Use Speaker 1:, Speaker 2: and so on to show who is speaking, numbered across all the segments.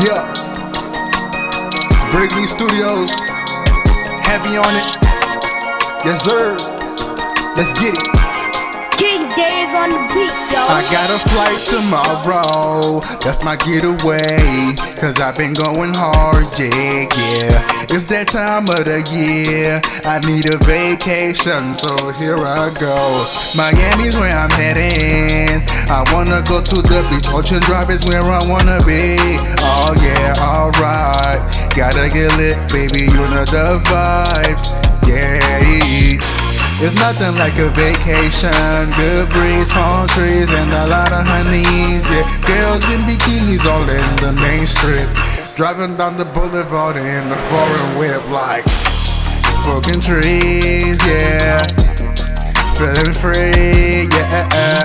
Speaker 1: Yeah, it's Brigley Studios, heavy on it. Yes sir, let's get it.
Speaker 2: King Dave on the beat, yo.
Speaker 1: I got a flight tomorrow, that's my getaway. Cause I've been going hard, yeah. It's that time of the year, I need a vacation, so here I go. Miami's where I'm heading, I wanna go to the beach. Ocean Drive is where I wanna be. Oh yeah, alright, gotta get lit, baby, you know the vibes, yeah. It's nothing like a vacation, good breeze, palm trees, and a lot of honeys, yeah. Girls in bikinis all in the main strip, driving down the boulevard in a foreign whip like smoking trees, yeah. Feeling free, yeah.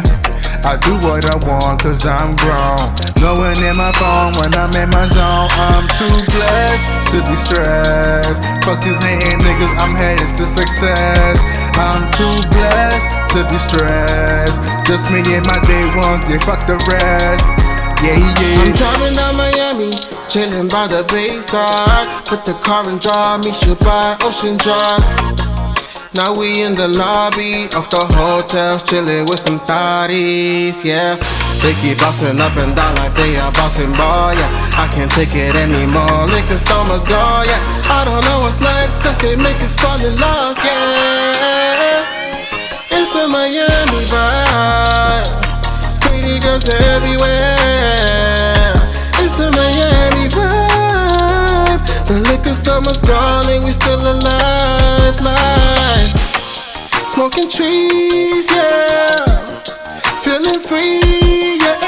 Speaker 1: I do what I want cause I'm grown. Knowing in my phone when I'm in my zone. I'm too blessed to be stressed. Fuck these hating niggas, I'm headed to success. I'm too blessed to be stressed. Just me and my day ones, they fuck the rest. Yeah.
Speaker 3: I'm driving down Miami, chilling by the bayside. Put the car in drive, meet you by Ocean Drive. Now we in the lobby of the hotel, chillin' with some thotties, yeah. They keep bouncing up and down like they are bouncing ball, yeah. I can't take it anymore, liquor store must go, yeah. I don't know what's next, cause they make us fall in love, yeah. It's a Miami vibe, pretty girls everywhere. It's a Miami vibe, the liquor store must go, and we still alive, like smoking trees, yeah. Feeling free, yeah.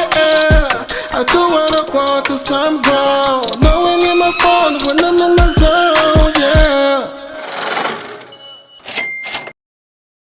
Speaker 3: I do what I want cause I'm grown. Knowing in my phone when